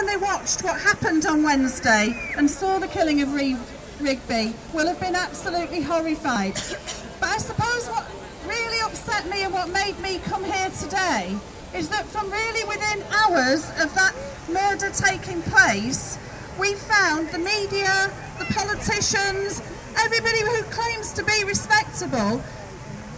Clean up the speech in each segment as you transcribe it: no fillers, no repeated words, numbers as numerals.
when they watched what happened on Wednesday and saw the killing of Rigby will have been absolutely horrified. But I suppose what really upset me and what made me come here today is that from really within hours of that murder taking place, we found the media, the politicians, everybody who claims to be respectable,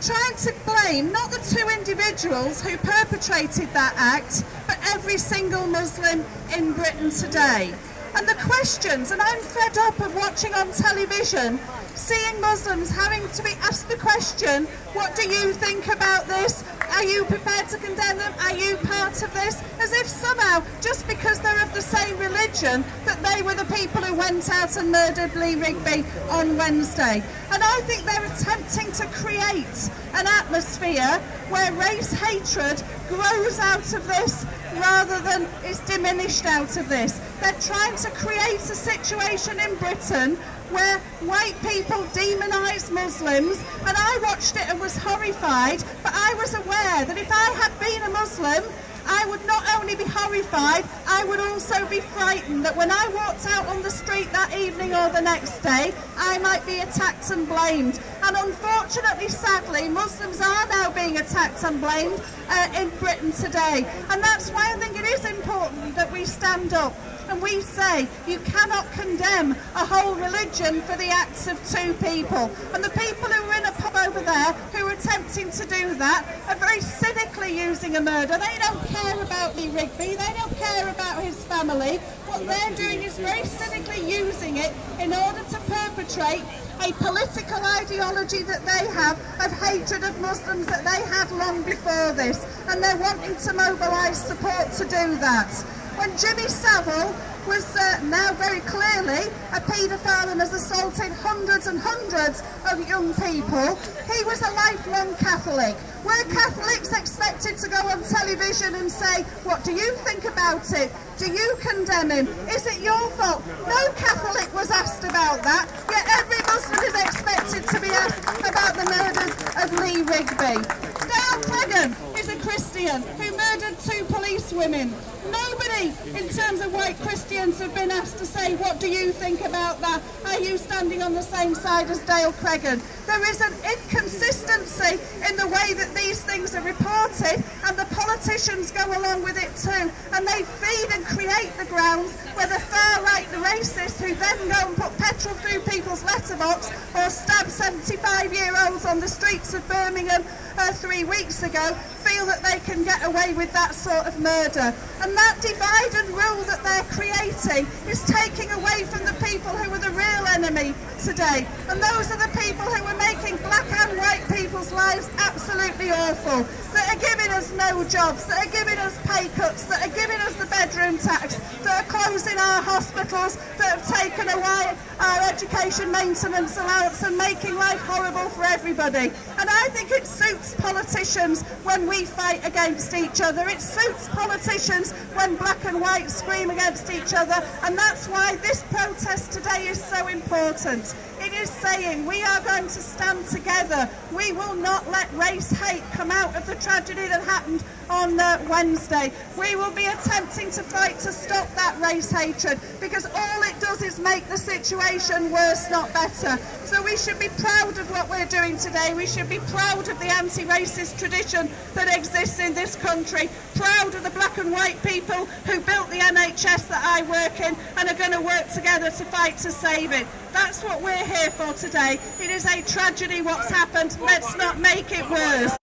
trying to blame not the two individuals who perpetrated that act, but every single Muslim in Britain today. And the questions, and I'm fed up of watching on television, seeing Muslims having to be asked the question, what do you think about this? Are you prepared to condemn them? Are you part of this? As if somehow, just because they're of the same religion, that they were the people who went out and murdered Lee Rigby on Wednesday. And I think they're attempting to create an atmosphere where race hatred grows out of this rather than is diminished out of this. They're trying to create a situation in Britain where white people demonise Muslims, and I watched it and was horrified, but I was aware that if I had been a Muslim, I would not only be horrified, I would also be frightened that when I walked out on the street that evening or the next day, I might be attacked and blamed. And unfortunately, sadly, Muslims are now being attacked and blamed in Britain today. And that's why I think it is important that we stand up and we say you cannot condemn a whole religion for the acts of two people. And the people who are in a pub over there who are attempting to do that are very cynically using a murder. They don't care about Lee Rigby, they don't care about his family. What they're doing is very cynically using it in order to perpetrate a political ideology that they have of hatred of Muslims that they had long before this. And they're wanting to mobilise support to do that. When Jimmy Savile was now very clearly a paedophile and has assaulted hundreds and hundreds of young people, he was a lifelong Catholic. Were Catholics expected to go on television and say, what do you think about it? Do you condemn him? Is it your fault? No Catholic was asked about that, yet every Muslim is expected to be asked about the murders of Lee Rigby. Dale Cregan is a Christian who murdered two police women. Nobody, in terms of white Christians, have been asked to say, what do you think about that? Are you standing on the same side as Dale Cregan? There is an inconsistency in the way that these things are reported, and the politicians go along with it too, and they feed and create the grounds where the far right, the racists, who then go and put petrol through people's letterbox or stab 75-year-olds on the streets of Birmingham 3 weeks ago, feel that they can get away with that sort of murder. And that divide and rule that they're creating is taking away from the people who are the real enemy today. And those are the people who are making black and white people's lives absolutely awful, that are giving us no jobs, that are giving us pay cuts, that are giving us the bedroom tax, that are closing our hospitals, that have taken away our education maintenance allowance and making life horrible for everybody. And I think it suits politicians when we fight against each other. It suits politicians when black and white scream against each other, and that's why this protest today is so important. It is saying we are going to stand together. We will not let race hate come out of the tragedy that happened on Wednesday. We will be attempting to fight to stop that race hatred, because all it does is make the situation worse, not better. So we should be proud of what we're doing today. We should be proud of the anti-racist tradition that exists in this country, proud of the black and white people who built the NHS that I work in and are going to work together to fight to save it. That's what we're here for today. It is a tragedy what's happened. Let's not make it worse.